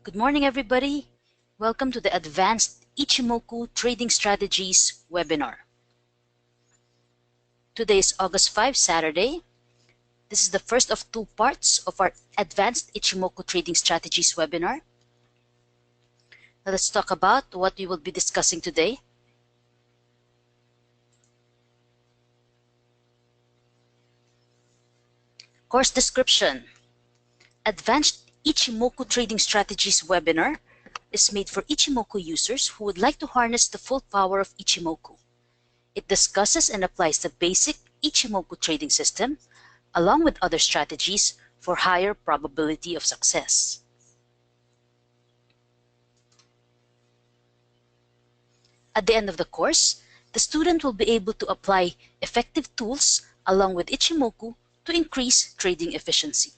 Good morning, everybody. Welcome to the Advanced Ichimoku Trading Strategies webinar. Today is August 5, Saturday. This is the first of two parts of our Advanced Ichimoku Trading Strategies webinar. Now let's talk about what we will be discussing today. Course description. Advanced Ichimoku Trading Strategies webinar is made for Ichimoku users who would like to harness the full power of Ichimoku. It discusses and applies the basic Ichimoku trading system along with other strategies for higher probability of success. At the end of the course, the student will be able to apply effective tools along with Ichimoku to increase trading efficiency.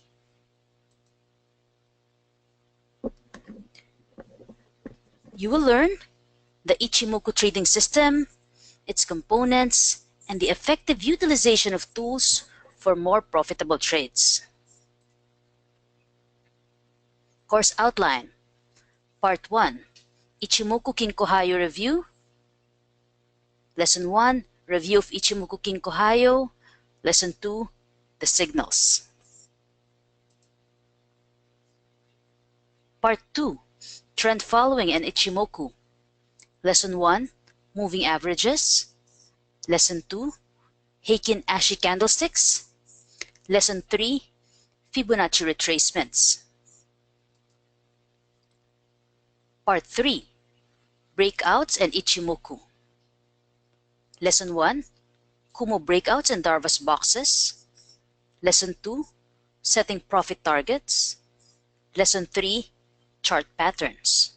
You will learn the Ichimoku trading system, its components, and the effective utilization of tools for more profitable trades. Course outline. Part 1, Ichimoku Kinko Hayo Review. Lesson 1, Review of Ichimoku Kinko Hayo. Lesson 2, The Signals. Part 2, Trend Following and Ichimoku. Lesson 1, Moving Averages. Lesson 2, Heikin Ashi Candlesticks. Lesson 3, Fibonacci Retracements. Part 3, Breakouts and Ichimoku. Lesson 1, Kumo Breakouts and Darvas Boxes. Lesson 2, Setting Profit Targets. Lesson 3, Chart Patterns.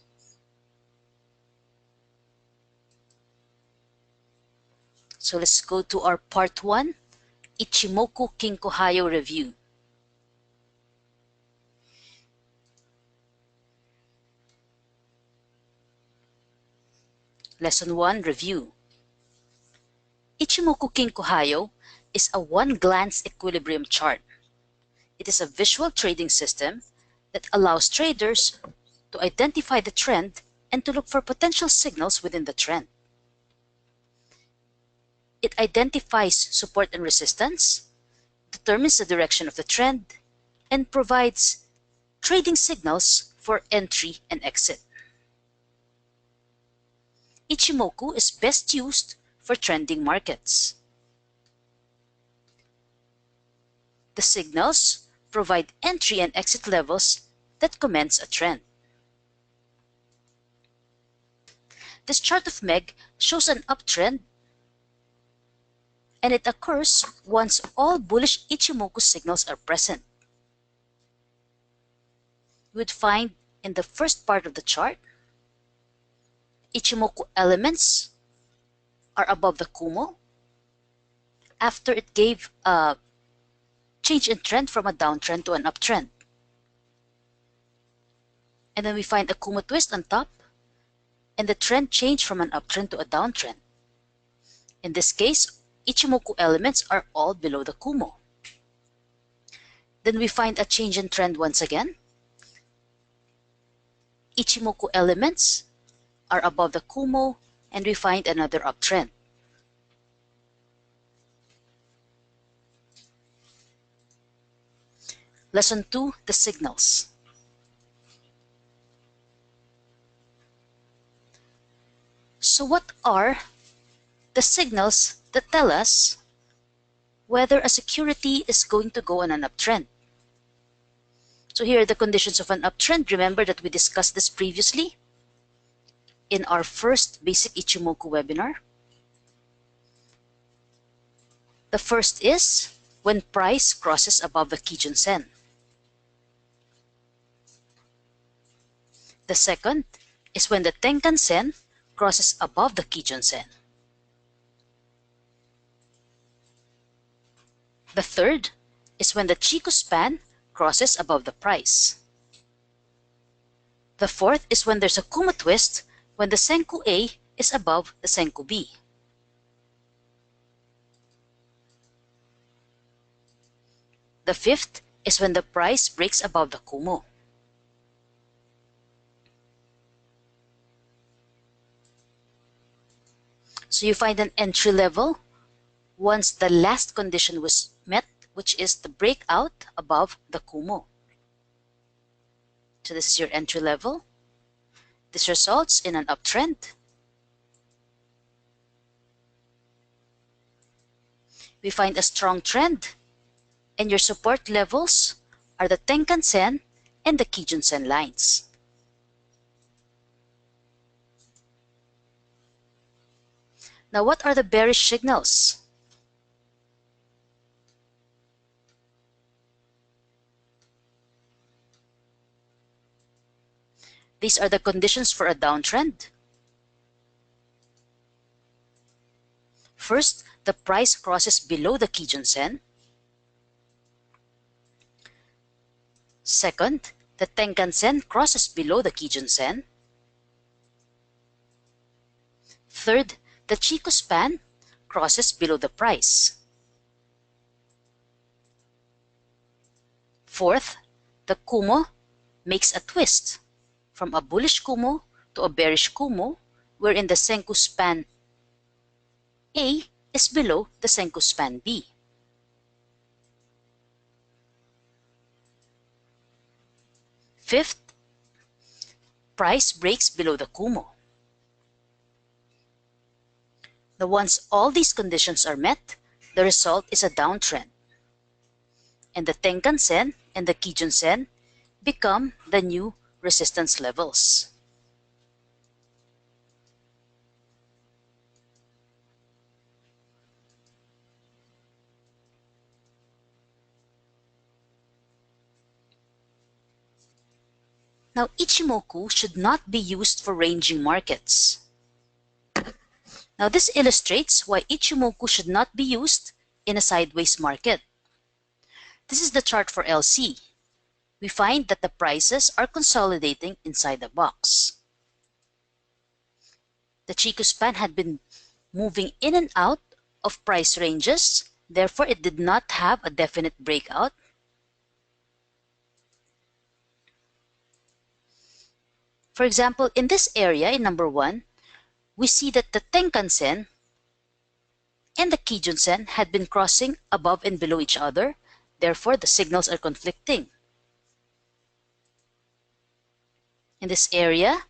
So let's go to our Part 1, Ichimoku Kinko Hayo Review. Lesson 1, Review. Ichimoku Kinko Hayo is a one-glance equilibrium chart. It is a visual trading system that allows traders to identify the trend and to look for potential signals within the trend. It identifies support and resistance, determines the direction of the trend, and provides trading signals for entry and exit. Ichimoku is best used for trending markets. The signals provide entry and exit levels that commence a trend. This chart of MEG shows an uptrend, and it occurs once all bullish Ichimoku signals are present. You would find in the first part of the chart, Ichimoku elements are above the Kumo after it gave a change in trend from a downtrend to an uptrend. And then we find a Kumo twist on top, and the trend changed from an uptrend to a downtrend. In this case, Ichimoku elements are all below the Kumo. Then we find a change in trend once again. Ichimoku elements are above the Kumo, and we find another uptrend. Lesson 2, The Signals. So what are the signals that tell us whether a security is going to go on an uptrend? So here are the conditions of an uptrend. Remember that we discussed this previously in our first basic Ichimoku webinar. The first is when price crosses above the Kijun Sen. The second is when the Tenkan Sen crosses above the Kijun Sen. The third is when the Chikou span crosses above the price. The fourth is when there's a Kumo twist when the Senkou A is above the Senkou B. The fifth is when the price breaks above the Kumo. So you find an entry level once the last condition was met, which is the breakout above the Kumo. So this is your entry level. This results in an uptrend. We find a strong trend, and your support levels are the Tenkan-sen and the Kijun-sen lines. Now, what are the bearish signals? These are the conditions for a downtrend. First, the price crosses below the Kijun-sen. Second, the Tenkan-sen crosses below the Kijun-sen. Third, the Chikou span crosses below the price. Fourth, the Kumo makes a twist from a bullish Kumo to a bearish Kumo, wherein the Senkou span A is below the Senkou span B. Fifth, price breaks below the Kumo. Now, once all these conditions are met, the result is a downtrend, and the Tenkan-sen and the Kijun-sen become the new resistance levels. Now, Ichimoku should not be used for ranging markets. Now, this illustrates why Ichimoku should not be used in a sideways market. This is the chart for LC. We find that the prices are consolidating inside the box. The Chikou span had been moving in and out of price ranges, therefore it did not have a definite breakout. For example, in this area, in number 1, we see that the Tenkan-sen and the Kijun-sen had been crossing above and below each other, therefore the signals are conflicting. In this area,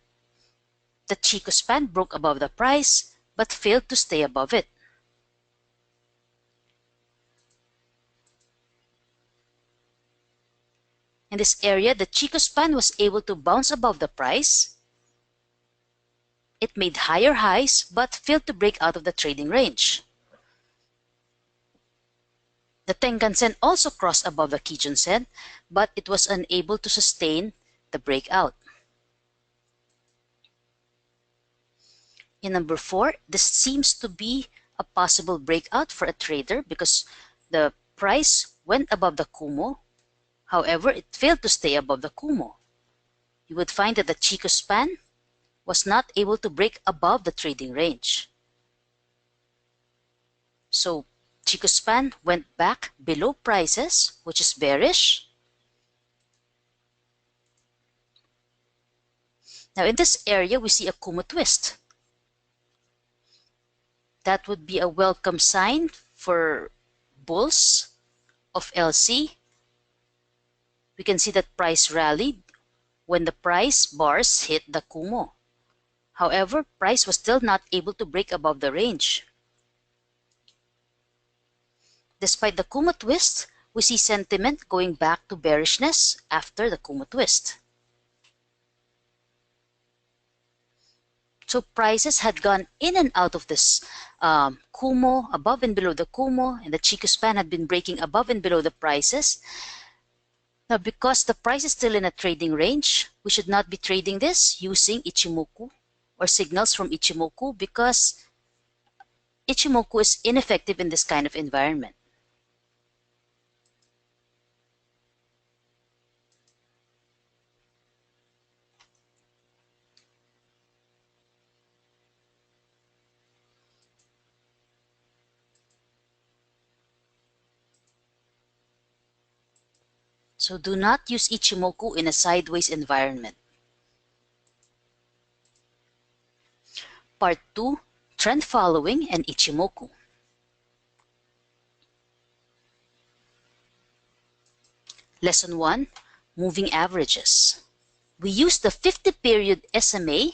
the Chikou span broke above the price but failed to stay above it. In this area, the Chikou span was able to bounce above the price. It made higher highs but failed to break out of the trading range. The Tenkan-sen also crossed above the Kijun-sen, but it was unable to sustain the breakout. In number 4, this seems to be a possible breakout for a trader because the price went above the Kumo. However, it failed to stay above the Kumo. You would find that the Chikou span was not able to break above the trading range. So, Chikou span went back below prices, which is bearish. Now, in this area, we see a Kumo twist. That would be a welcome sign for bulls of LC. We can see that price rallied when the price bars hit the Kumo. However, price was still not able to break above the range. Despite the Kumo twist, we see sentiment going back to bearishness after the Kumo twist. So prices had gone in and out of this Kumo, above and below the Kumo, and the Chikou span had been breaking above and below the prices. Now, because the price is still in a trading range, we should not be trading this using Ichimoku or signals from Ichimoku because Ichimoku is ineffective in this kind of environment. So do not use Ichimoku in a sideways environment. Part 2, trend following, and Ichimoku. Lesson 1. Moving averages. We use the 50-period SMA,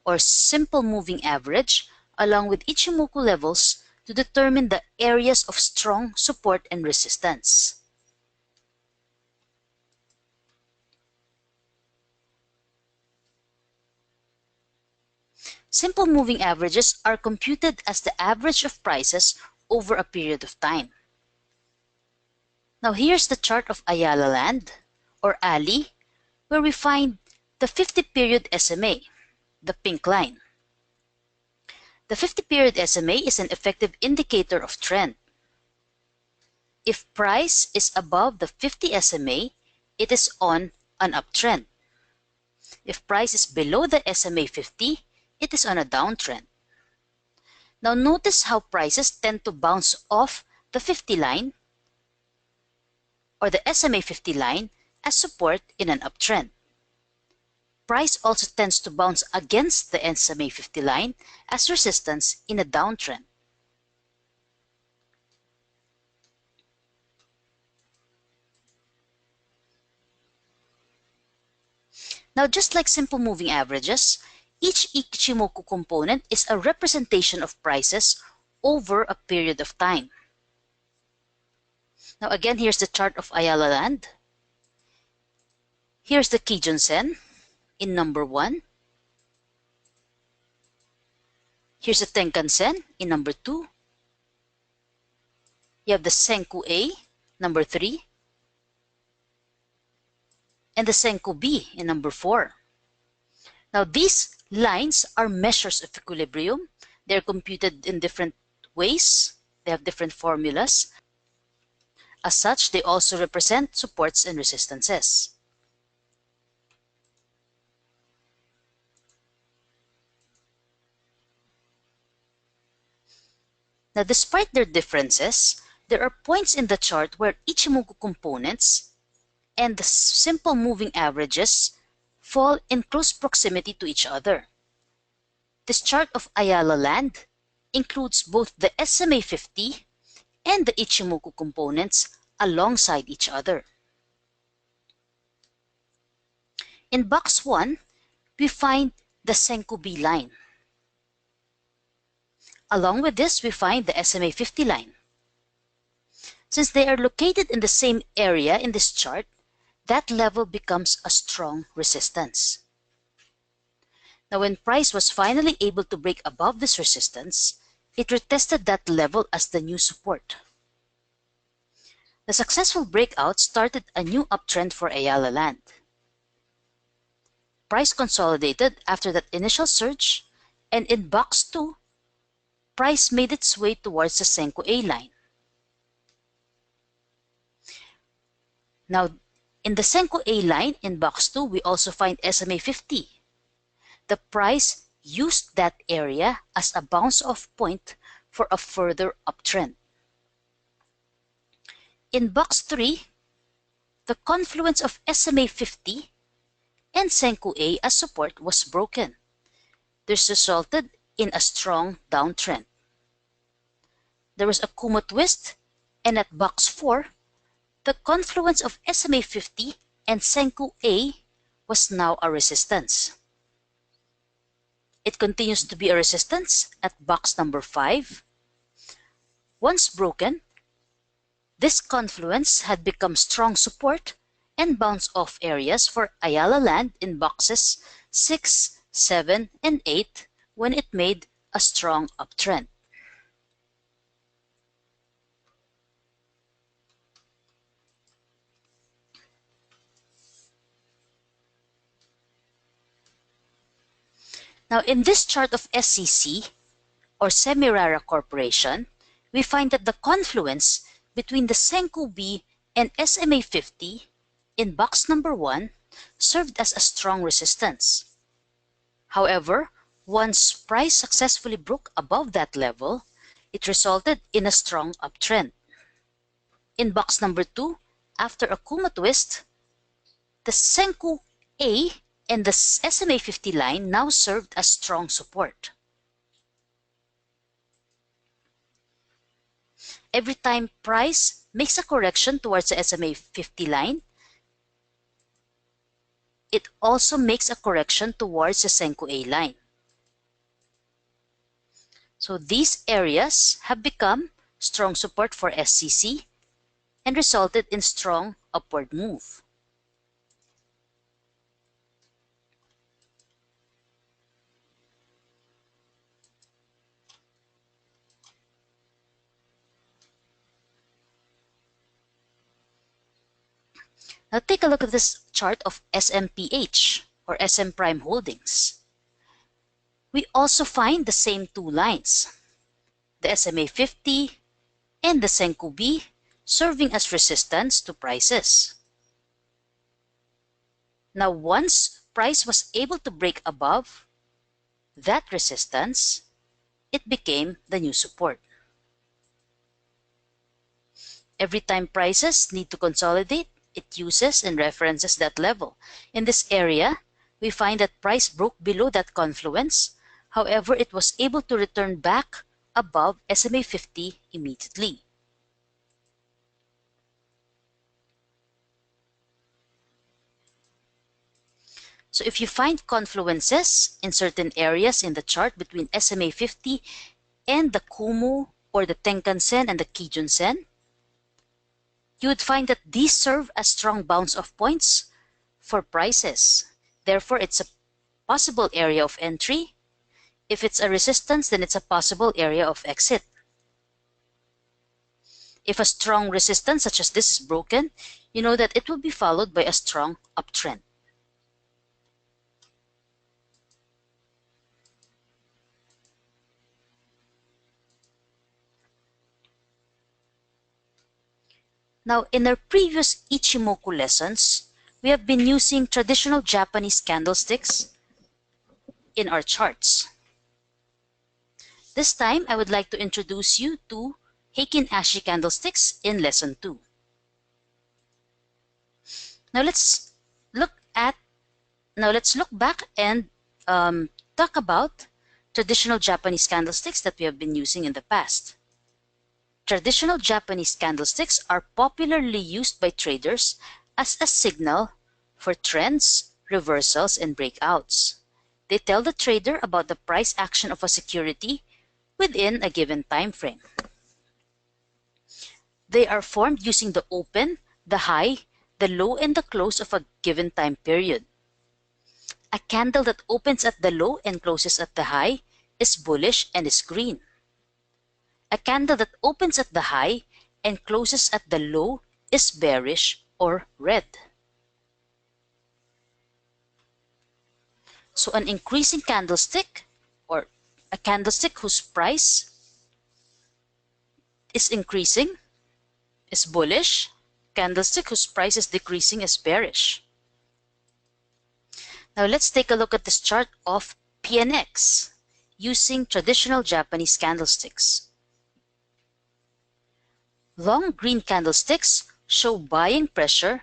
or simple moving average, along with Ichimoku levels to determine the areas of strong support and resistance. Simple moving averages are computed as the average of prices over a period of time. Now here's the chart of Ayala Land, or ALI, where we find the 50-period SMA, the pink line. The 50-period SMA is an effective indicator of trend. If price is above the 50 SMA, it is on an uptrend. If price is below the SMA 50, it is on a downtrend. Now notice how prices tend to bounce off the 50 line or the SMA 50 line as support in an uptrend. Price also tends to bounce against the SMA 50 line as resistance in a downtrend. Now, just like simple moving averages, each Ichimoku component is a representation of prices over a period of time. Now again, here's the chart of Ayala Land. Here's the Kijun-sen in number 1. Here's the Tenkan-sen in number 2. You have the Senku-A, number 3. And the Senku-B in number 4. Now these lines are measures of equilibrium. They're computed in different ways. They have different formulas. As such, they also represent supports and resistances. Now, despite their differences, there are points in the chart where Ichimoku components and the simple moving averages fall in close proximity to each other. This chart of Ayala Land includes both the SMA 50 and the Ichimoku components alongside each other. In box 1, we find the Senku-B line. Along with this, we find the SMA 50 line. Since they are located in the same area in this chart, that level becomes a strong resistance. Now, when price was finally able to break above this resistance, it retested that level as the new support. The successful breakout started a new uptrend for Ayala Land. Price consolidated after that initial surge, and in box 2, price made its way towards the Senku-A line. Now, in the Senku-A line in box 2, we also find SMA 50. The price used that area as a bounce-off point for a further uptrend. In box 3, the confluence of SMA 50 and Senku-A as support was broken. This resulted in a strong downtrend. There was a Kumo twist, and at box 4, the confluence of SMA 50 and Senku-A was now a resistance. It continues to be a resistance at box number 5. Once broken, this confluence had become strong support and bounce-off areas for Ayala Land in boxes 6, 7, and 8 when it made a strong uptrend. Now, in this chart of SCC, or Semirara Corporation, we find that the confluence between the Senku-B and SMA 50 in box number 1 served as a strong resistance. However, once price successfully broke above that level, it resulted in a strong uptrend. In box number 2, after a Kumo twist, the Senku-A and the SMA 50 line now served as strong support. Every time price makes a correction towards the SMA 50 line, it also makes a correction towards the Senko A line. So these areas have become strong support for SCC and resulted in strong upward move. Now take a look at this chart of SMPH or SM Prime Holdings. We also find the same two lines, the SMA 50 and the Senko B, serving as resistance to prices. Now once price was able to break above that resistance, it became the new support. Every time prices need to consolidate, it uses and references that level. In this area, we find that price broke below that confluence. However, it was able to return back above SMA 50 immediately. So if you find confluences in certain areas in the chart between SMA 50 and the Kumu or the Tenkan-sen and the Kijun-sen, you would find that these serve as strong bounce-off points for prices. Therefore, it's a possible area of entry. If it's a resistance, then it's a possible area of exit. If a strong resistance such as this is broken, you know that it will be followed by a strong uptrend. Now, in our previous Ichimoku lessons, we have been using traditional Japanese candlesticks in our charts. This time, I would like to introduce you to Heikin Ashi candlesticks in lesson 2. Now let's look back and talk about traditional Japanese candlesticks that we have been using in the past. Traditional Japanese candlesticks are popularly used by traders as a signal for trends, reversals, and breakouts. They tell the trader about the price action of a security within a given time frame. They are formed using the open, the high, the low, and the close of a given time period. A candle that opens at the low and closes at the high is bullish and is green. A candle that opens at the high and closes at the low is bearish or red. So an increasing candlestick or a candlestick whose price is increasing is bullish. Candlestick whose price is decreasing is bearish. Now let's take a look at this chart of PNX using traditional Japanese candlesticks. Long green candlesticks show buying pressure,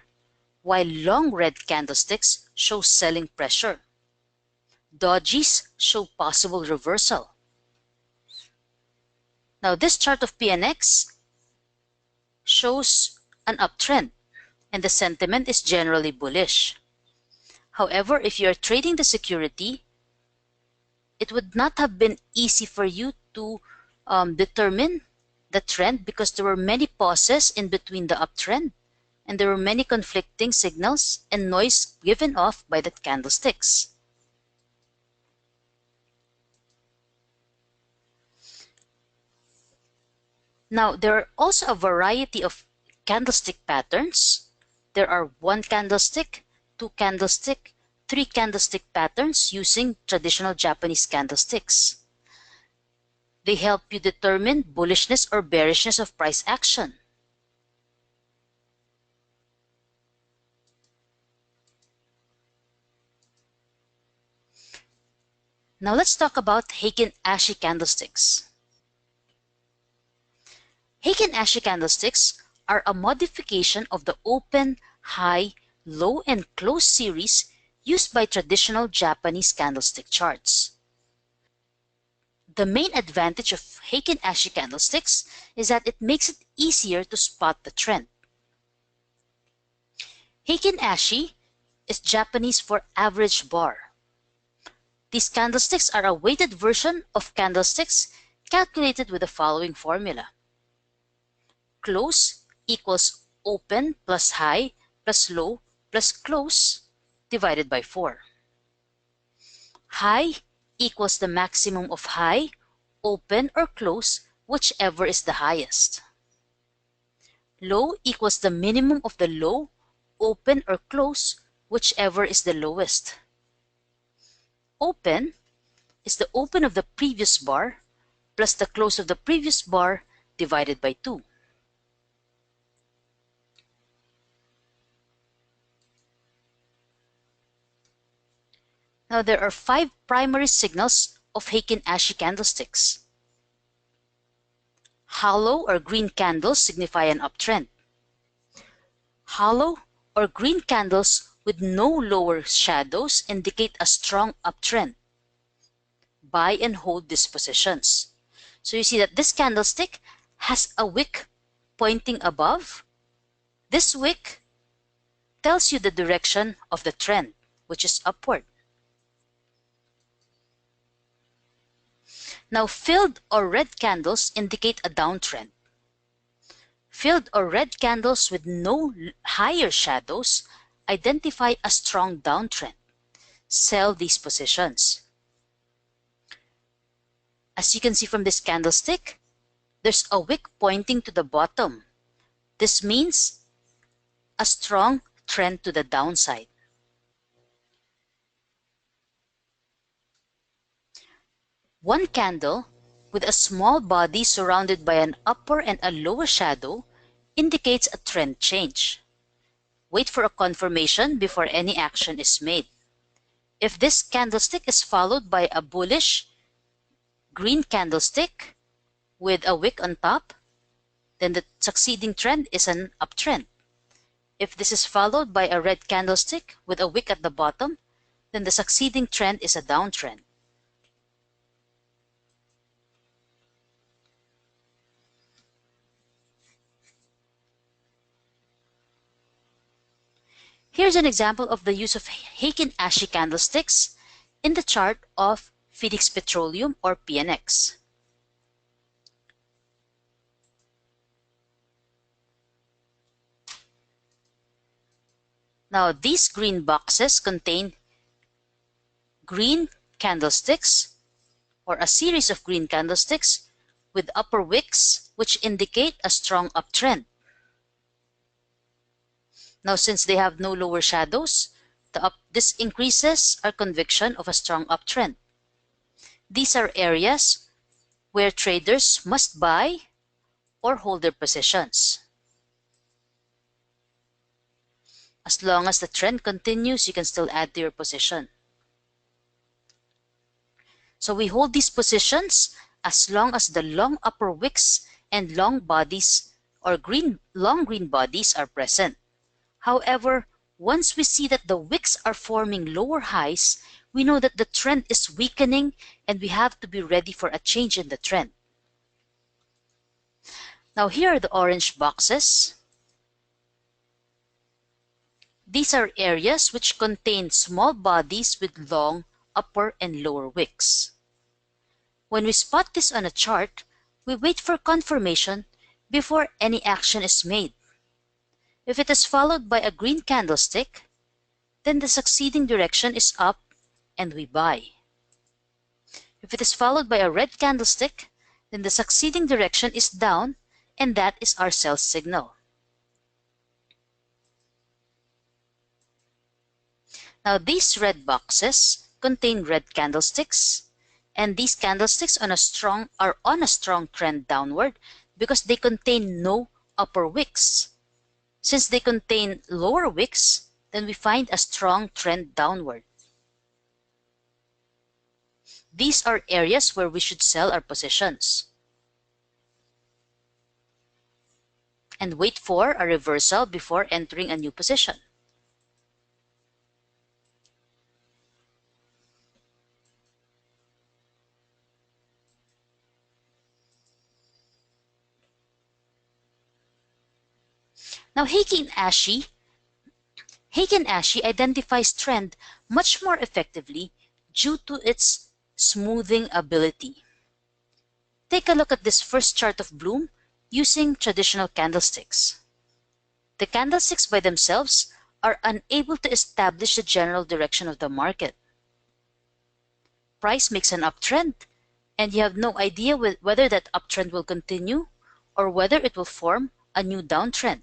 while long red candlesticks show selling pressure. Dojis show possible reversal. Now this chart of PNX shows an uptrend and the sentiment is generally bullish. However, if you are trading the security, it would not have been easy for you to determine the trend because there were many pauses in between the uptrend and there were many conflicting signals and noise given off by the candlesticks. Now, there are also a variety of candlestick patterns. There are 1 candlestick, 2 candlestick, 3 candlestick patterns using traditional Japanese candlesticks. They help you determine bullishness or bearishness of price action. Now let's talk about Heikin Ashi candlesticks. Heikin Ashi candlesticks are a modification of the open, high, low, and close series used by traditional Japanese candlestick charts. The main advantage of Heikin Ashi candlesticks is that it makes it easier to spot the trend. Heikin Ashi is Japanese for average bar. These candlesticks are a weighted version of candlesticks calculated with the following formula. Close equals open plus high plus low plus close divided by 4. High equals the maximum of high, open, or close, whichever is the highest. Low equals the minimum of the low, open, or close, whichever is the lowest. Open is the open of the previous bar plus the close of the previous bar divided by 2. Now there are 5 primary signals of Heikin Ashi candlesticks. Hollow or green candles signify an uptrend. Hollow or green candles with no lower shadows indicate a strong uptrend. Buy and hold these positions. So you see that this candlestick has a wick pointing above. This wick tells you the direction of the trend, which is upward. Now, filled or red candles indicate a downtrend. Filled or red candles with no higher shadows identify a strong downtrend. Sell these positions. As you can see from this candlestick, there's a wick pointing to the bottom. This means a strong trend to the downside. One candle with a small body surrounded by an upper and a lower shadow indicates a trend change. Wait for a confirmation before any action is made. If this candlestick is followed by a bullish green candlestick with a wick on top, then the succeeding trend is an uptrend. If this is followed by a red candlestick with a wick at the bottom, then the succeeding trend is a downtrend. Here's an example of the use of Heikin Ashi candlesticks in the chart of Phoenix Petroleum or PNX. Now, these green boxes contain green candlesticks or a series of green candlesticks with upper wicks which indicate a strong uptrend. Now, since they have no lower shadows, this increases our conviction of a strong uptrend. These are areas where traders must buy or hold their positions. As long as the trend continues, you can still add to your position. So we hold these positions as long as the long upper wicks and long bodies or long green bodies are present. However, once we see that the wicks are forming lower highs, we know that the trend is weakening and we have to be ready for a change in the trend. Now here are the orange boxes. These are areas which contain small bodies with long upper and lower wicks. When we spot this on a chart, we wait for confirmation before any action is made. If it is followed by a green candlestick, then the succeeding direction is up and we buy. If it is followed by a red candlestick, then the succeeding direction is down and that is our sell signal. Now these red boxes contain red candlesticks, and these candlesticks are on a strong trend downward because they contain no upper wicks. Since they contain lower wicks, then we find a strong trend downward. These are areas where we should sell our positions and wait for a reversal before entering a new position. Now, Heikin Ashi identifies trend much more effectively due to its smoothing ability. Take a look at this first chart of bloom using traditional candlesticks. The candlesticks by themselves are unable to establish the general direction of the market. Price makes an uptrend, and you have no idea whether that uptrend will continue or whether it will form a new downtrend.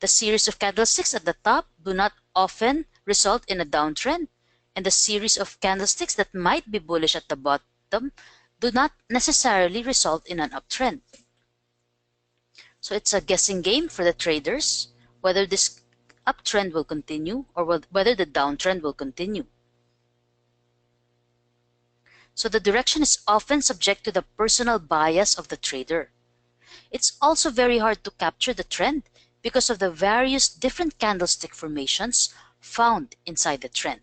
The series of candlesticks at the top do not often result in a downtrend, and the series of candlesticks that might be bullish at the bottom do not necessarily result in an uptrend. So it's a guessing game for the traders whether this uptrend will continue or whether the downtrend will continue. So the direction is often subject to the personal bias of the trader. It's also very hard to capture the trend because of the various different candlestick formations found inside the trend.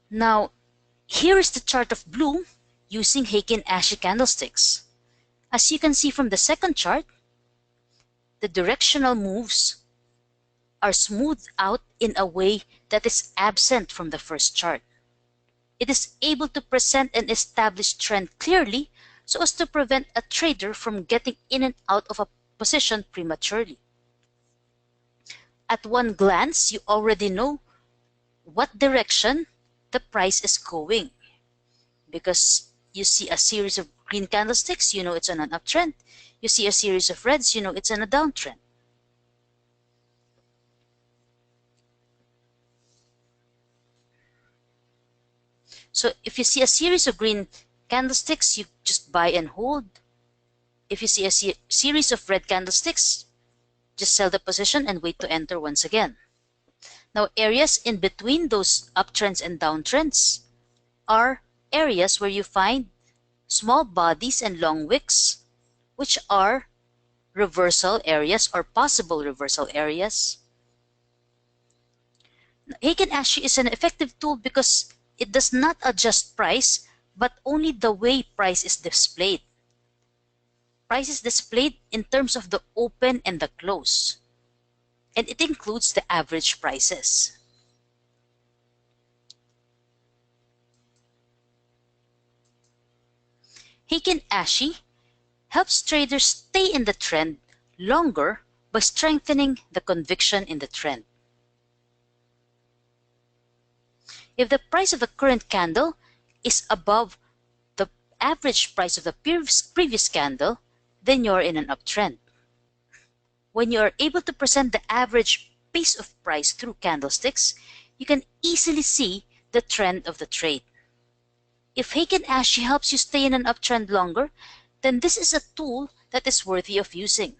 Now, here is the chart of bloom using Heikin Ashi candlesticks. As you can see from the second chart, the directional moves are smoothed out in a way that is absent from the first chart. It is able to present an established trend clearly so as to prevent a trader from getting in and out of a position prematurely. At one glance, you already know what direction the price is going. Because you see a series of green candlesticks, you know it's on an uptrend. You see a series of reds, you know it's on a downtrend. So if you see a series of green candlesticks, you just buy and hold. If you see a series of red candlesticks, just sell the position and wait to enter once again. Now, areas in between those uptrends and downtrends are areas where you find small bodies and long wicks, which are reversal areas or possible reversal areas. Heikin Ashi is an effective tool because it does not adjust price, but only the way price is displayed. Price is displayed in terms of the open and the close, and it includes the average prices. Heikin Ashi helps traders stay in the trend longer by strengthening the conviction in the trend. If the price of the current candle is above the average price of the previous candle, then you're in an uptrend. When you are able to present the average pace of price through candlesticks, you can easily see the trend of the trade. If Heikin Ashi helps you stay in an uptrend longer, then this is a tool that is worthy of using.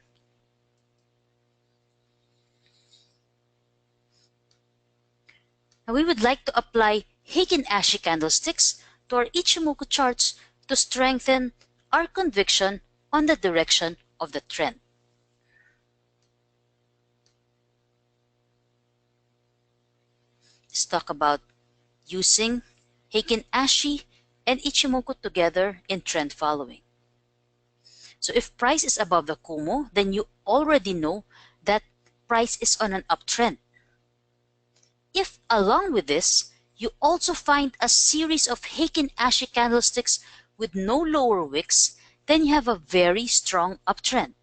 Now we would like to apply Heikin Ashi candlesticks to our Ichimoku charts to strengthen our conviction on the direction of the trend. Let's talk about using Heikin Ashi and Ichimoku together in trend following. So if price is above the Kumo, then you already know that price is on an uptrend. If along with this, you also find a series of Heikin Ashi candlesticks with no lower wicks, then you have a very strong uptrend.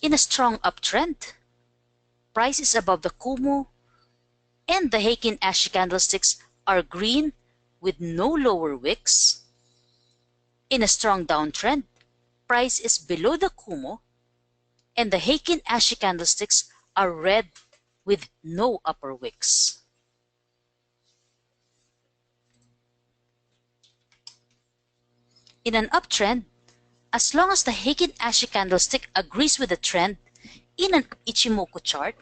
In a strong uptrend, price is above the Kumo and the Heikin Ashi candlesticks are green with no lower wicks. In a strong downtrend, price is below the Kumo and the Heikin Ashi candlesticks are red with no upper wicks. In an uptrend, as long as the Heikin Ashi candlestick agrees with the trend in an Ichimoku chart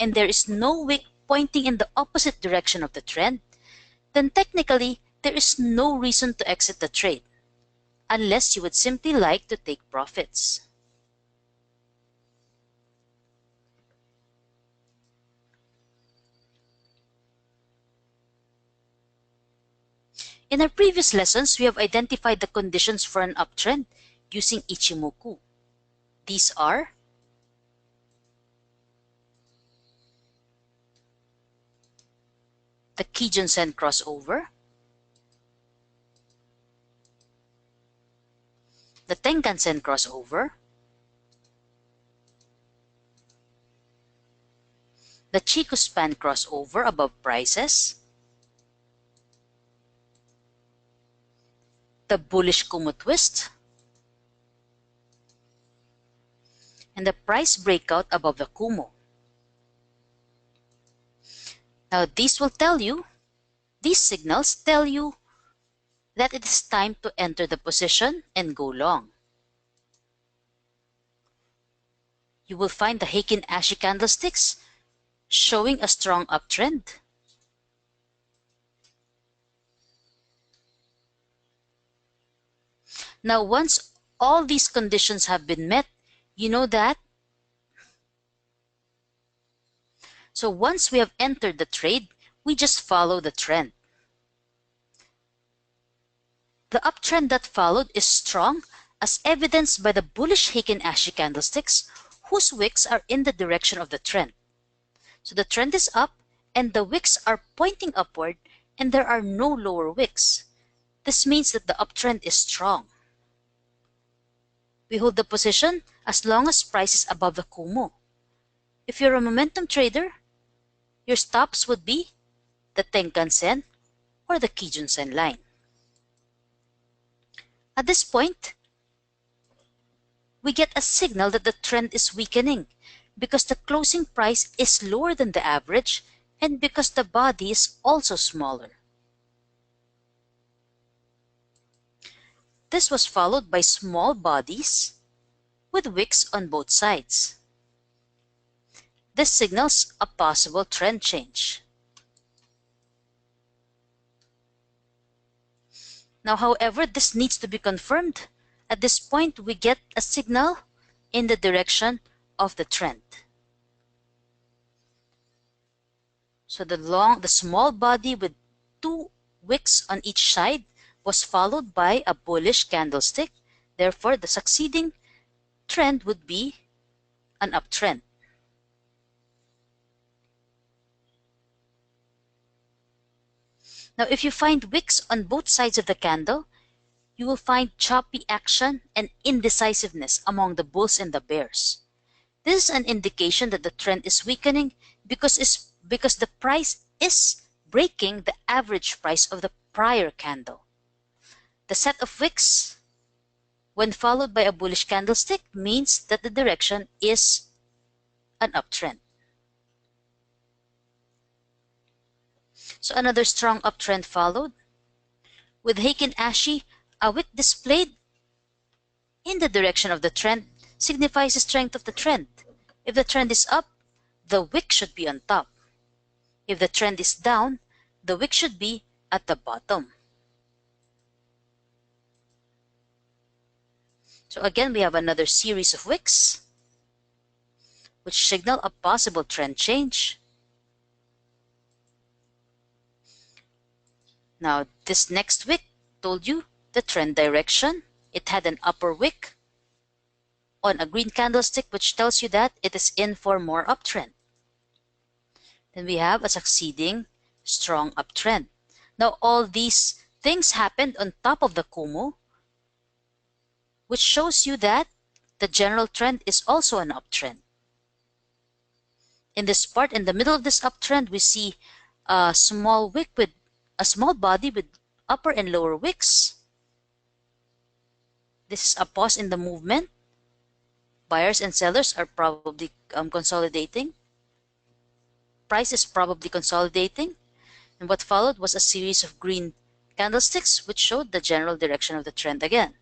and there is no wick pointing in the opposite direction of the trend, then technically there is no reason to exit the trade, unless you would simply like to take profits. In our previous lessons, we have identified the conditions for an uptrend using Ichimoku. These are the Kijun-sen crossover, the Tenkan-sen crossover, the Chikou span crossover above prices, the bullish Kumo twist, and the price breakout above the Kumo. Now these signals tell you that it is time to enter the position and go long. You will find the Heikin Ashi candlesticks showing a strong uptrend. Now once all these conditions have been met, you know that. So once we have entered the trade, we just follow the trend. The uptrend that followed is strong, as evidenced by the bullish Heikin Ashi candlesticks, whose wicks are in the direction of the trend. So the trend is up, and the wicks are pointing upward, and there are no lower wicks. This means that the uptrend is strong. We hold the position as long as price is above the Kumo. If you're a momentum trader, your stops would be the Tenkan-sen or the Kijun-sen line. At this point, we get a signal that the trend is weakening because the closing price is lower than the average and because the body is also smaller. This was followed by small bodies with wicks on both sides. This signals a possible trend change. Now, however, this needs to be confirmed. At this point, we get a signal in the direction of the trend. So the small body with two wicks on each side was followed by a bullish candlestick. Therefore, the succeeding trend would be an uptrend. Now, if you find wicks on both sides of the candle, you will find choppy action and indecisiveness among the bulls and the bears. This is an indication that the trend is weakening because the price is breaking the average price of the prior candle. The set of wicks, when followed by a bullish candlestick, means that the direction is an uptrend. So another strong uptrend followed. With Heikin Ashi, a wick displayed in the direction of the trend signifies the strength of the trend. If the trend is up, the wick should be on top. If the trend is down, the wick should be at the bottom. So again, we have another series of wicks which signal a possible trend change. Now, this next wick told you the trend direction. It had an upper wick on a green candlestick, which tells you that it is in for more uptrend. Then we have a succeeding strong uptrend. Now, all these things happened on top of the Kumo, which shows you that the general trend is also an uptrend. In this part, in the middle of this uptrend, we see a small wick with a small body with upper and lower wicks. This is a pause in the movement. Buyers and sellers are probably consolidating. Price is probably consolidating. And what followed was a series of green candlesticks which showed the general direction of the trend again.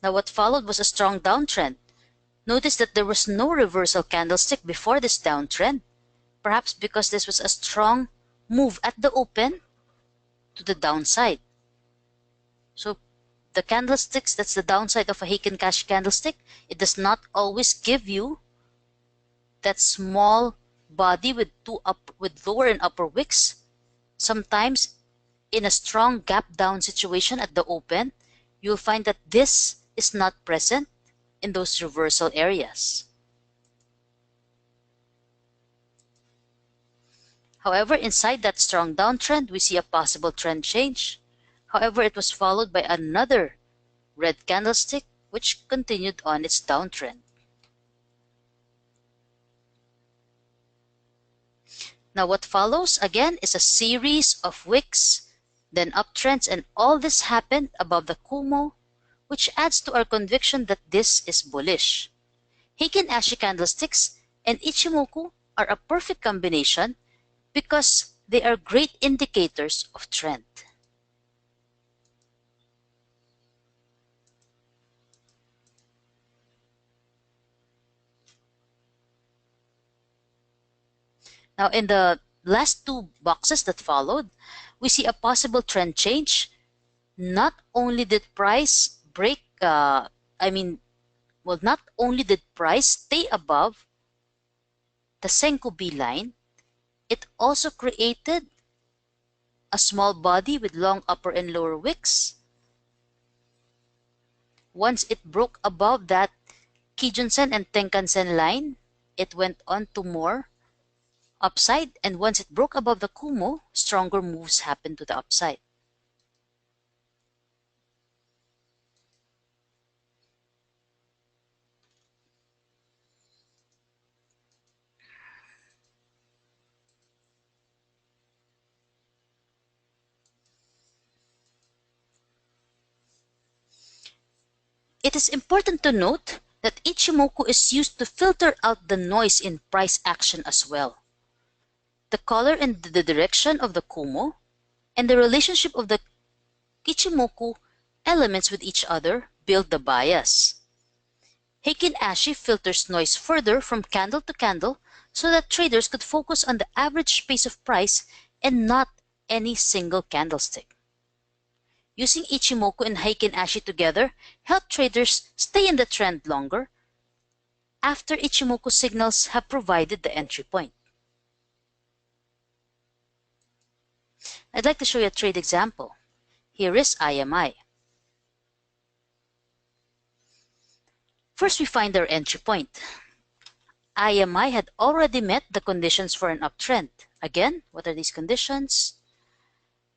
Now what followed was a strong downtrend. Notice that there was no reversal candlestick before this downtrend, perhaps because this was a strong move at the open to the downside. So the candlesticks, that's the downside of a Heikin Ashi candlestick. It does not always give you that small body with lower and upper wicks, sometimes in a strong gap down situation at the open, you'll find that this is not present in those reversal areas. However, inside that strong downtrend, we see a possible trend change. However, it was followed by another red candlestick which continued on its downtrend. Now what follows again is a series of wicks, then uptrends, and all this happened above the Kumo, which adds to our conviction that this is bullish. Heikin Ashi candlesticks and Ichimoku are a perfect combination because they are great indicators of trend. Now in the last two boxes that followed, we see a possible trend change. Not only did price break, not only did price stay above the Senko B line, it also created a small body with long upper and lower wicks. Once it broke above that Kijun-sen and Tenkan-sen line, it went on to more upside, and once it broke above the Kumo, stronger moves happened to the upside. It is important to note that Ichimoku is used to filter out the noise in price action as well. The color and the direction of the Kumo and the relationship of the Ichimoku elements with each other build the bias. Heikin Ashi filters noise further from candle to candle so that traders could focus on the average pace of price and not any single candlestick. Using Ichimoku and Heikin Ashi together help traders stay in the trend longer after Ichimoku signals have provided the entry point. I'd like to show you a trade example. Here is IMI. First, we find our entry point. IMI had already met the conditions for an uptrend. Again, what are these conditions?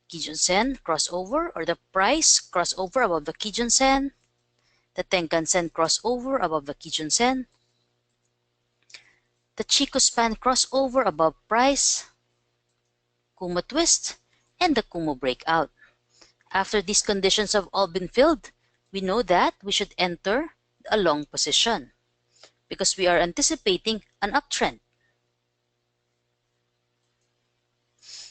Kijun-sen crossover, or the price crossover above the Kijun-sen, the Tenkan-sen crossover above the Kijun-sen, the Chikou span crossover above price, Kumo twist, and the Kumo breakout. After these conditions have all been filled, we know that we should enter a long position because we are anticipating an uptrend.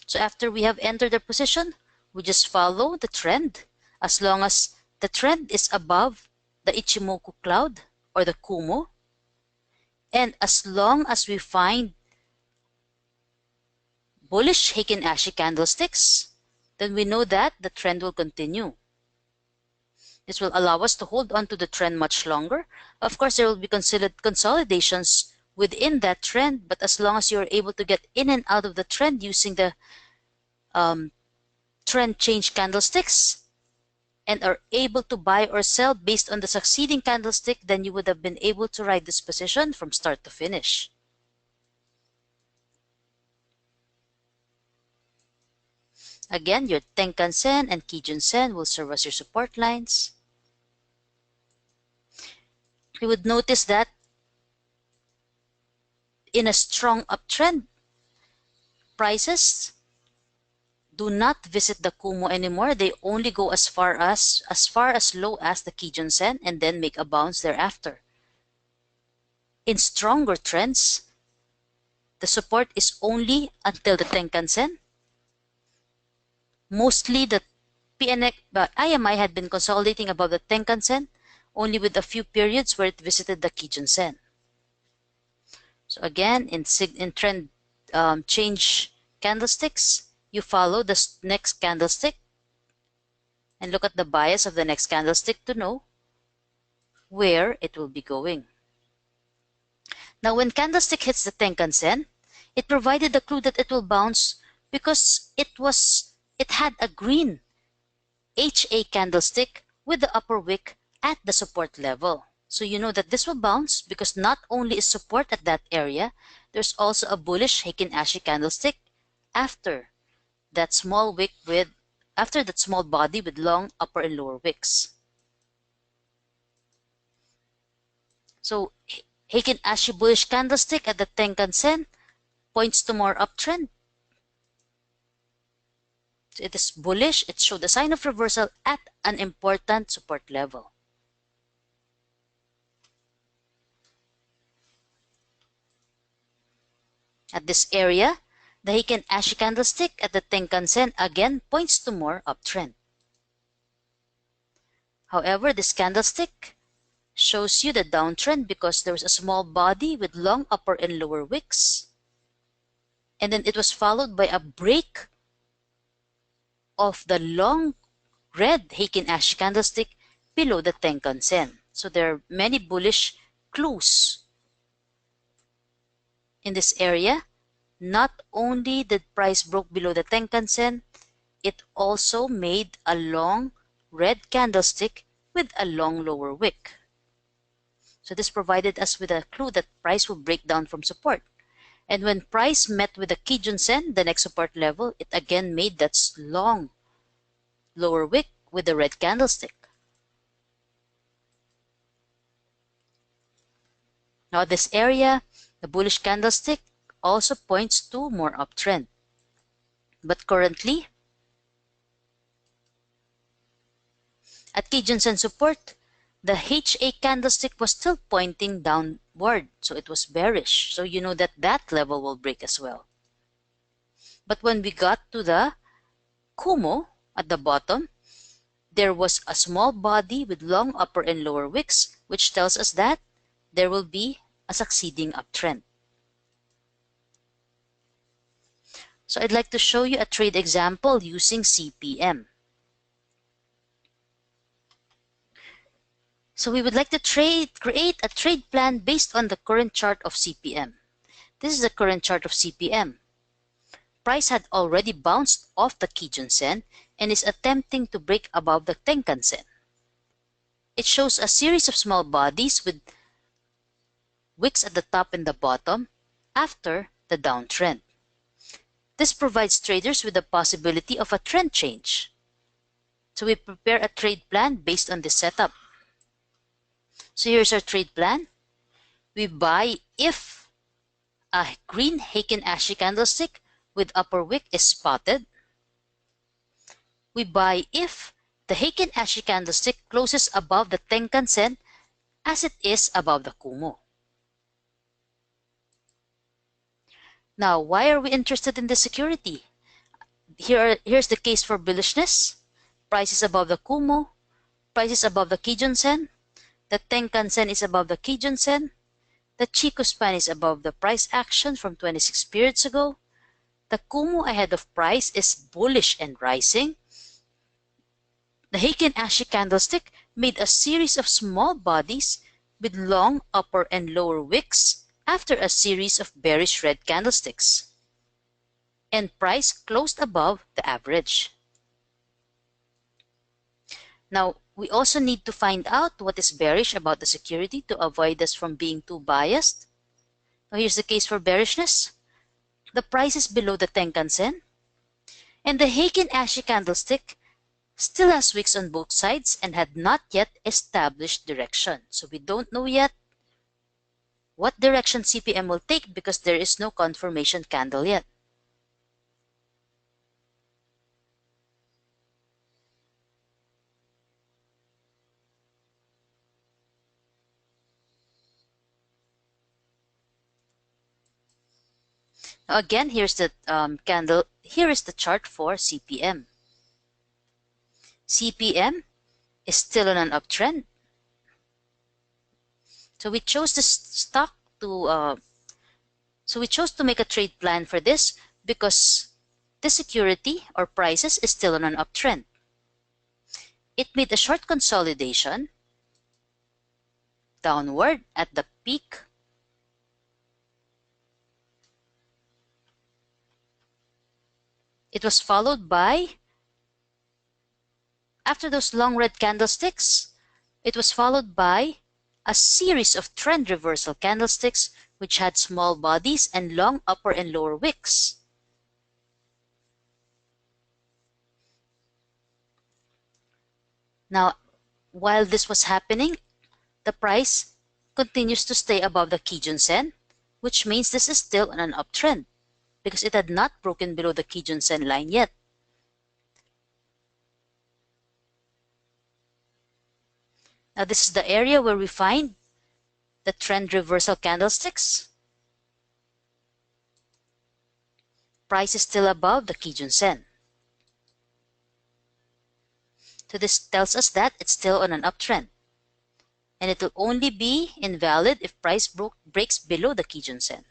So after we have entered the position, we just follow the trend as long as the trend is above the Ichimoku cloud or the Kumo, and as long as we find bullish Heikin Ashi candlesticks, then we know that the trend will continue. This will allow us to hold on to the trend much longer. Of course, there will be consolidations within that trend, but as long as you're able to get in and out of the trend using the trend change candlesticks and are able to buy or sell based on the succeeding candlestick, then you would have been able to ride this position from start to finish. Again, your Tenkan-sen and Kijun-sen will serve as your support lines. You would notice that in a strong uptrend, prices do not visit the Kumo anymore. They only go as far as low as the Kijun-sen and then make a bounce thereafter. In stronger trends, the support is only until the Tenkan-sen. Mostly the IMI had been consolidating above the Tenkan-sen, only with a few periods where it visited the Kijun-sen. So again, in trend change candlesticks, you follow the next candlestick and look at the bias of the next candlestick to know where it will be going. Now, when candlestick hits the Tenkan-sen, it provided the clue that it will bounce because it had a green HA candlestick with the upper wick at the support level. So you know that this will bounce because not only is support at that area, there's also a bullish Heikin Ashi candlestick after that small body with long upper and lower wicks. So Heikin Ashi bullish candlestick at the Tenkan-sen points to more uptrend. So it is bullish. It showed a sign of reversal at an important support level. At this area, the Heikin Ashi candlestick at the Tenkan-sen again points to more uptrend. However, this candlestick shows you the downtrend because there was a small body with long upper and lower wicks. And then it was followed by a break of the long red Heikin Ashi candlestick below the Tenkan-sen. So there are many bullish clues in this area. Not only did price broke below the Tenkan-sen, it also made a long red candlestick with a long lower wick. So this provided us with a clue that price will break down from support. And when price met with the Kijun-sen, the next support level, it again made that long lower wick with the red candlestick. Now this area, the bullish candlestick also points to more uptrend. But currently, at Kijun-sen support, the HA candlestick was still pointing downward, so it was bearish. So you know that that level will break as well. But when we got to the Kumo at the bottom, there was a small body with long upper and lower wicks, which tells us that there will be a succeeding uptrend. So I'd like to show you a trade example using CPM. So we would like to create a trade plan based on the current chart of CPM. This is the current chart of CPM. Price had already bounced off the Kijun-sen and is attempting to break above the Tenkan-sen. It shows a series of small bodies with wicks at the top and the bottom after the downtrend. This provides traders with the possibility of a trend change. So we prepare a trade plan based on this setup. So here's our trade plan. We buy if a green Heikin Ashi candlestick with upper wick is spotted. We buy if the Heikin Ashi candlestick closes above the Tenkan-sen as it is above the Kumo. Now, why are we interested in this security? Here's the case for bullishness. Price is above the Kumo. Price is above the Kijun-sen. The Tenkan-sen is above the Kijun-sen. The Chikou span is above the price action from 26 periods ago. The Kumo ahead of price is bullish and rising. The Heikin Ashi candlestick made a series of small bodies with long upper and lower wicks after a series of bearish red candlesticks. And price closed above the average. Now, we also need to find out what is bearish about the security to avoid us from being too biased. Now, here's the case for bearishness. The price is below the Tenkan-sen, and the Heikin Ashi candlestick still has wicks on both sides and had not yet established direction. So we don't know yet what direction CPM will take because there is no confirmation candle yet. Now again, here's the candle. Here is the chart for CPM. CPM is still on an uptrend. So we chose this stock to make a trade plan for this because the security or prices is still on an uptrend. It made a short consolidation downward at the peak It was followed by, after those long red candlesticks, it was followed by a series of trend reversal candlesticks which had small bodies and long upper and lower wicks. Now, while this was happening, the price continues to stay above the Kijun-sen, which means this is still on an uptrend because it had not broken below the Kijun-sen line yet. Now, this is the area where we find the trend reversal candlesticks. Price is still above the Kijun-sen. So this tells us that it's still on an uptrend. And it will only be invalid if price breaks below the Kijun-sen.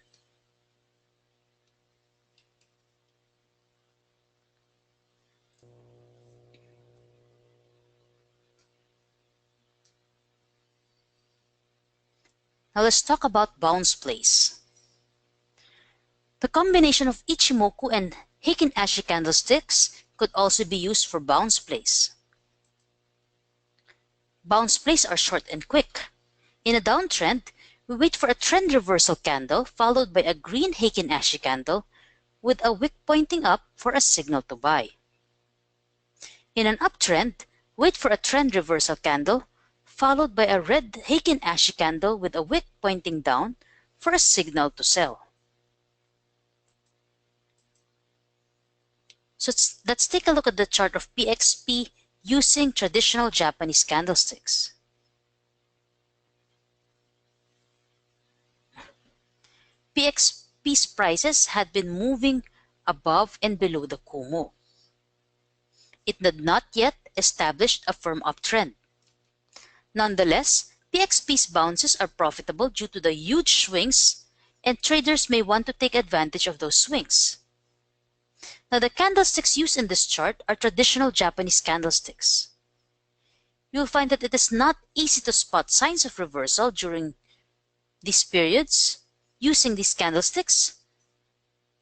Now let's talk about bounce plays. The combination of Ichimoku and Heikin Ashi candlesticks could also be used for bounce plays. Bounce plays are short and quick. In a downtrend, we wait for a trend reversal candle followed by a green Heikin Ashi candle with a wick pointing up for a signal to buy. In an uptrend, wait for a trend reversal candle followed by a red Heikin Ashi candle with a wick pointing down for a signal to sell. So let's take a look at the chart of PXP using traditional Japanese candlesticks. PXP's prices had been moving above and below the Kumo. It had not yet established a firm uptrend. Nonetheless, PXP's bounces are profitable due to the huge swings, and traders may want to take advantage of those swings. Now, the candlesticks used in this chart are traditional Japanese candlesticks. You'll find that it is not easy to spot signs of reversal during these periods using these candlesticks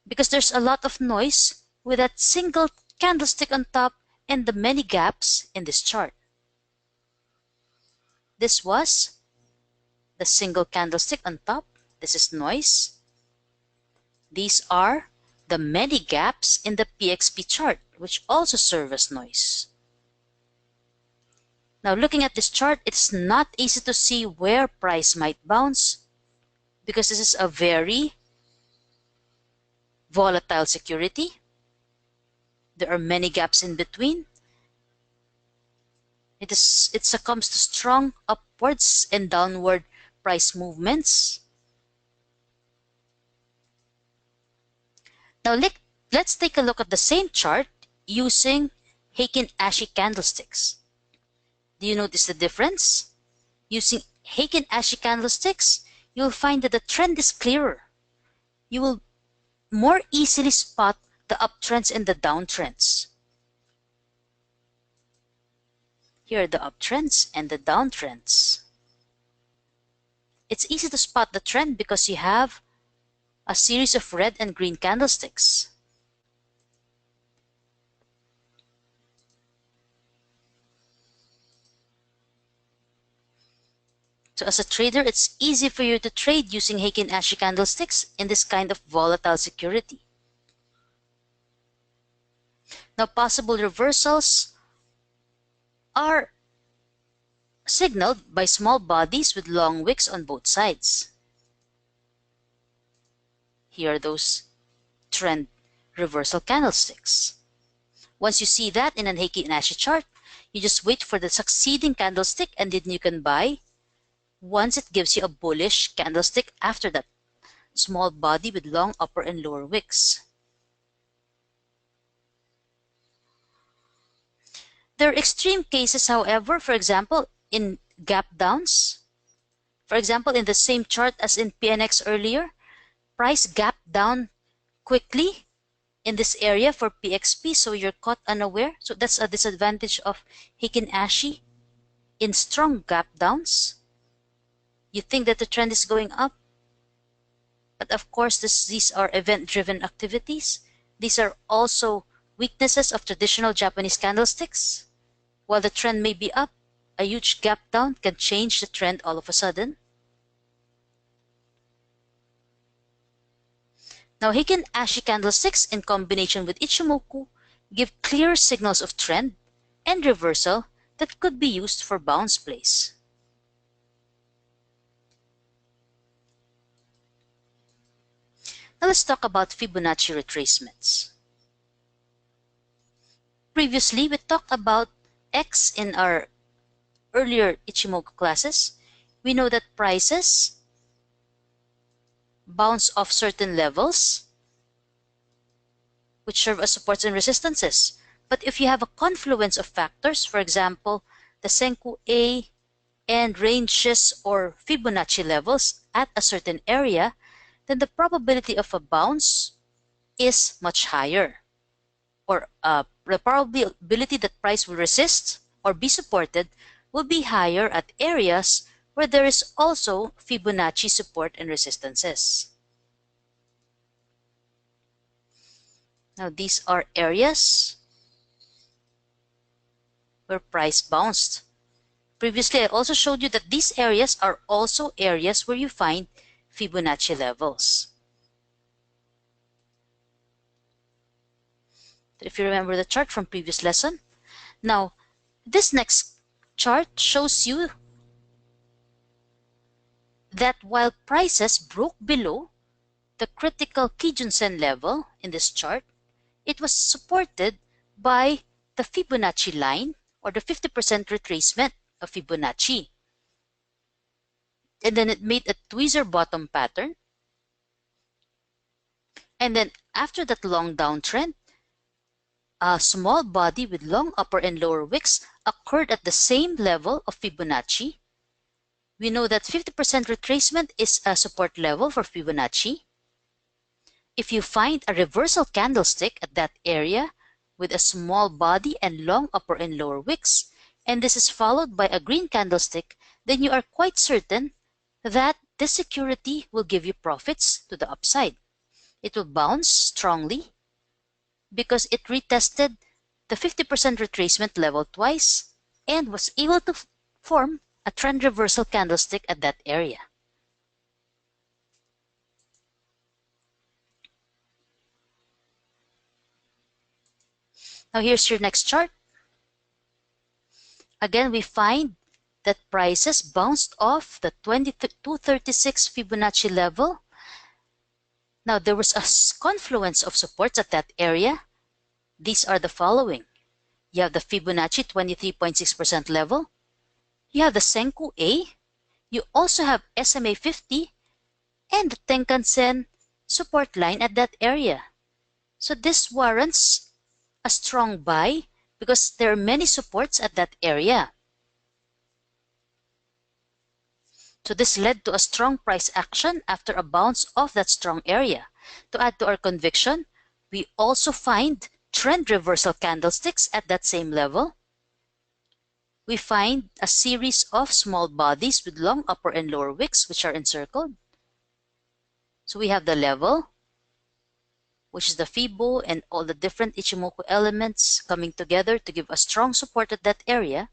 because there's a lot of noise with that single candlestick on top and the many gaps in this chart. This was the single candlestick on top. This is noise. These are the many gaps in the PXP chart, which also serve as noise. Now, looking at this chart, it's not easy to see where price might bounce because this is a very volatile security. There are many gaps in between. It succumbs to strong upwards and downward price movements. Now let's take a look at the same chart using Heikin Ashi candlesticks. Do you notice the difference? Using Heikin Ashi candlesticks, you'll find that the trend is clearer. You will more easily spot the uptrends and the downtrends. Here are the uptrends and the downtrends. It's easy to spot the trend because you have a series of red and green candlesticks. So as a trader, it's easy for you to trade using Heikin Ashi candlesticks in this kind of volatile security. Now, possible reversals are signaled by small bodies with long wicks on both sides. Here are those trend reversal candlesticks. Once you see that in an Heikin Ashi chart, you just wait for the succeeding candlestick and then you can buy once it gives you a bullish candlestick after that small body with long upper and lower wicks. There are extreme cases, however, for example, in gap downs. For example, in the same chart as in PNX earlier, price gap down quickly in this area for PXP, so you're caught unaware. So that's a disadvantage of Heikin Ashi in strong gap downs. You think that the trend is going up, but of course these are event-driven activities. These are also Weaknesses of traditional Japanese candlesticks. While the trend may be up, a huge gap down can change the trend all of a sudden. Now, Heikin Ashi candlesticks in combination with Ichimoku give clear signals of trend and reversal that could be used for bounce plays. Now let's talk about Fibonacci retracements. Previously, we talked about X in our earlier Ichimoku classes. We know that prices bounce off certain levels which serve as supports and resistances. But if you have a confluence of factors, for example, the Senkou A and ranges or Fibonacci levels at a certain area, then the probability of a bounce is much higher. Or the probability that price will resist or be supported will be higher at areas where there is also Fibonacci support and resistances. Now these are areas where price bounced. Previously, I also showed you that these areas are also areas where you find Fibonacci levels. If you remember the chart from previous lesson. Now, this next chart shows you that while prices broke below the critical Kijun-sen level in this chart, it was supported by the Fibonacci line or the 50% retracement of Fibonacci. And then it made a tweezer bottom pattern. And then after that long downtrend, a small body with long upper and lower wicks occurred at the same level of Fibonacci. We know that 50% retracement is a support level for Fibonacci. If you find a reversal candlestick at that area with a small body and long upper and lower wicks, and this is followed by a green candlestick, then you are quite certain that this security will give you profits to the upside. It will bounce strongly because it retested the 50% retracement level twice and was able to form a trend reversal candlestick at that area. Now here's your next chart. Again, we find that prices bounced off the 2236 Fibonacci level. Now there was a confluence of supports at that area. These are the following. You have the Fibonacci 23.6% level. You have the Senkou A. You also have SMA 50 and the Tenkan-sen support line at that area. So this warrants a strong buy because there are many supports at that area. So this led to a strong price action after a bounce off that strong area. To add to our conviction, we also find trend reversal candlesticks at that same level. We find a series of small bodies with long upper and lower wicks which are encircled. So we have the level, which is the Fibo and all the different Ichimoku elements coming together to give a strong support at that area,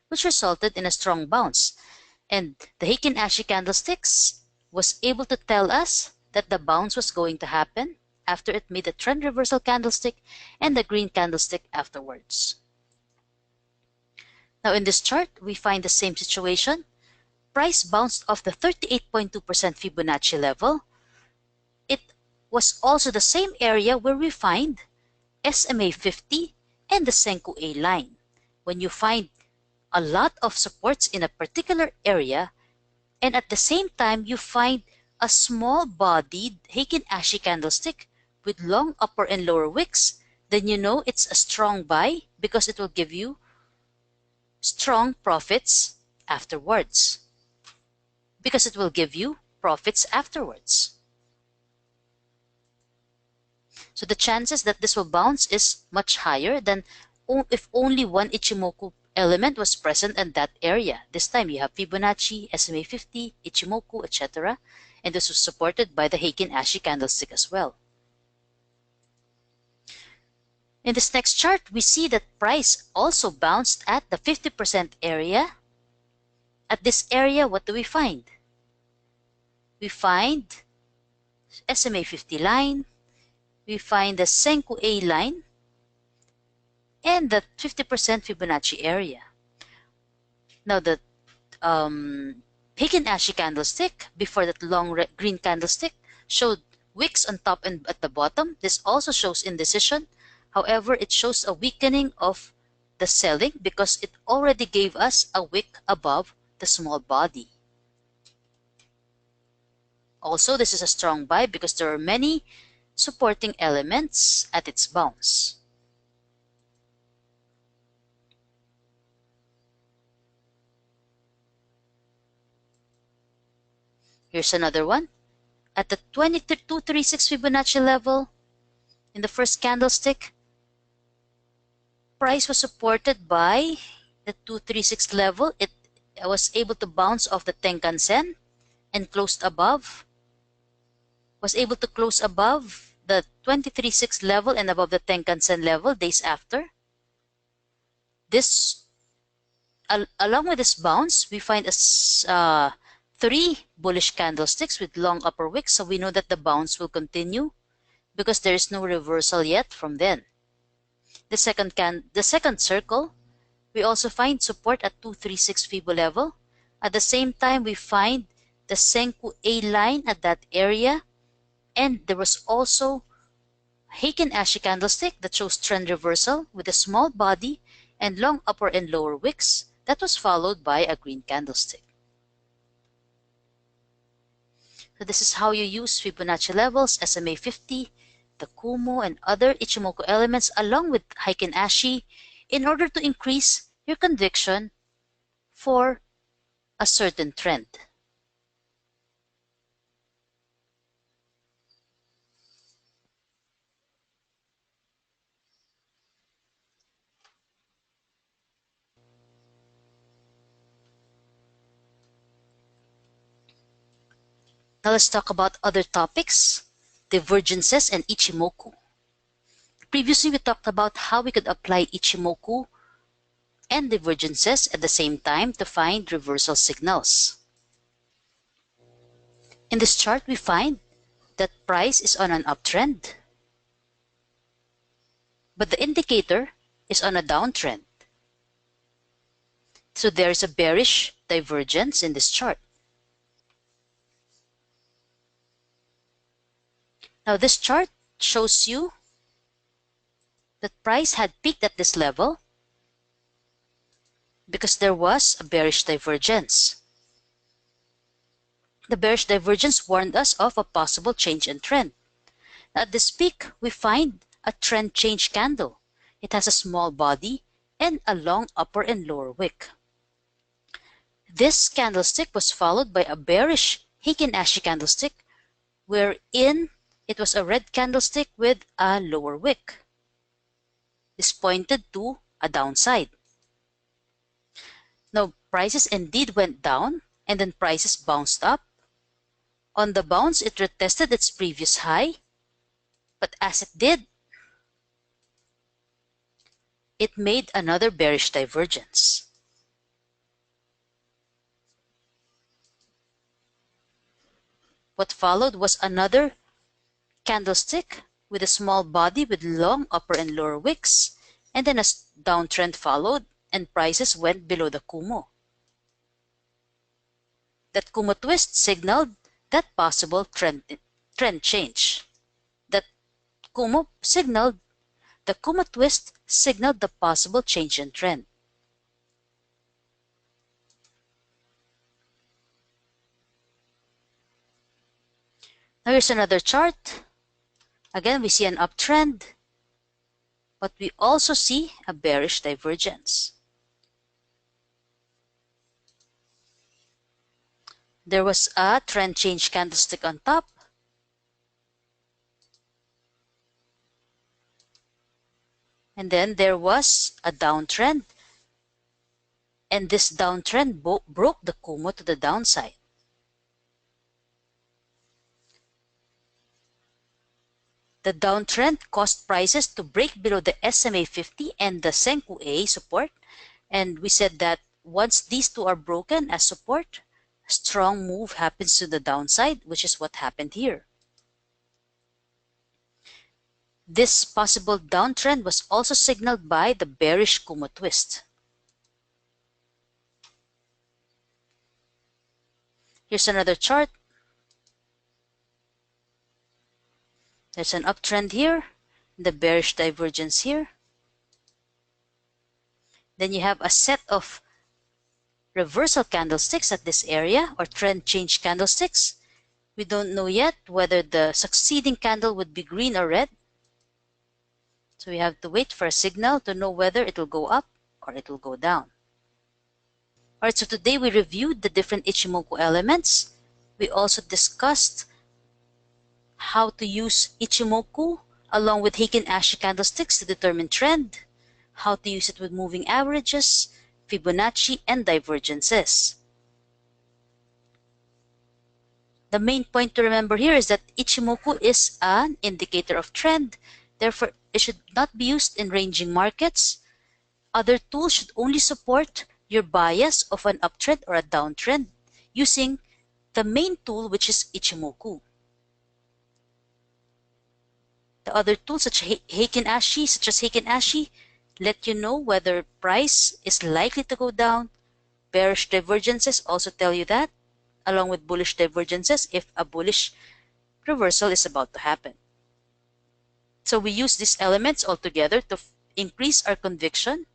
which resulted in a strong bounce. And the Heikin Ashi candlesticks was able to tell us that the bounce was going to happen after it made a trend reversal candlestick and the green candlestick afterwards. Now in this chart, we find the same situation. Price bounced off the 38.2% Fibonacci level. It was also the same area where we find SMA 50 and the Senkou A line. When you find a lot of supports in a particular area and at the same time you find a small bodied Heikin Ashi candlestick with long upper and lower wicks, then you know it's a strong buy because it will give you strong profits afterwards. Because it will give you profits afterwards. So the chances that this will bounce is much higher than if only one Ichimoku element was present in that area. This time you have Fibonacci, SMA 50, Ichimoku, etc. And this was supported by the Heikin Ashi candlestick as well. In this next chart, we see that price also bounced at the 50% area. At this area, what do we find? We find SMA 50 line, we find the Senko A line, and the 50% Fibonacci area. Now the Heikin Ashi candlestick, before that long green candlestick, showed wicks on top and at the bottom. This also shows indecision. However, it shows a weakening of the selling because it already gave us a wick above the small body. Also, this is a strong buy because there are many supporting elements at its bounce. Here's another one. At the 2236 Fibonacci level, in the first candlestick, price was supported by the 236 level. It was able to bounce off the Tenkan-sen and closed above. Was able to close above the 236 level and above the Tenkan-sen level days after. This, along with this bounce, we find three bullish candlesticks with long upper wicks, so we know that the bounce will continue because there is no reversal yet from then. The second circle, we also find support at 236 Fibo level. At the same time, we find the Senko A line at that area, and there was also Heikin Ashi candlestick that shows trend reversal with a small body and long upper and lower wicks that was followed by a green candlestick. So this is how you use Fibonacci levels, SMA 50, the Kumo, and other Ichimoku elements along with Heikin Ashi in order to increase your conviction for a certain trend. Now let's talk about other topics, divergences and Ichimoku. Previously, we talked about how we could apply Ichimoku and divergences at the same time to find reversal signals. In this chart, we find that price is on an uptrend, but the indicator is on a downtrend. So there is a bearish divergence in this chart. Now this chart shows you that price had peaked at this level because there was a bearish divergence. The bearish divergence warned us of a possible change in trend. At this peak, we find a trend change candle. It has a small body and a long upper and lower wick. This candlestick was followed by a bearish Heikin Ashi candlestick wherein it was a red candlestick with a lower wick. This pointed to a downside. Now, prices indeed went down and then prices bounced up. On the bounce, it retested its previous high, but as it did, it made another bearish divergence. What followed was another candlestick with a small body with long upper and lower wicks, and then a downtrend followed and prices went below the Kumo. That Kumo twist signaled that possible trend change. The Kumo twist signaled the possible change in trend. Now here's another chart. Again, we see an uptrend, but we also see a bearish divergence. There was a trend change candlestick on top, and then there was a downtrend, and this downtrend broke the Kumo to the downside. The downtrend caused prices to break below the SMA 50 and the Senkou A support, and we said that once these two are broken as support, a strong move happens to the downside, which is what happened here. This possible downtrend was also signaled by the bearish Kumo twist. Here's another chart. There's an uptrend here, the bearish divergence here. Then you have a set of reversal candlesticks at this area, or trend change candlesticks. We don't know yet whether the succeeding candle would be green or red. So we have to wait for a signal to know whether it will go up or it will go down. Alright, so today we reviewed the different Ichimoku elements. We also discussed how to use Ichimoku along with Heikin Ashi candlesticks to determine trend, how to use it with moving averages, Fibonacci, and divergences. The main point to remember here is that Ichimoku is an indicator of trend. Therefore, it should not be used in ranging markets. Other tools should only support your bias of an uptrend or a downtrend using the main tool, which is Ichimoku. The other tools such as Heikin Ashi let you know whether price is likely to go down. Bearish divergences also tell you that, along with bullish divergences if a bullish reversal is about to happen. So we use these elements all together to increase our conviction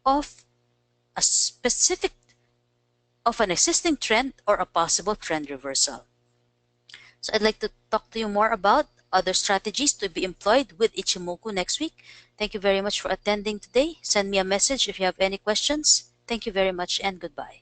of an existing trend or a possible trend reversal. So I'd like to talk to you more about other strategies to be employed with Ichimoku next week. Thank you very much for attending today. Send me a message if you have any questions. Thank you very much and goodbye.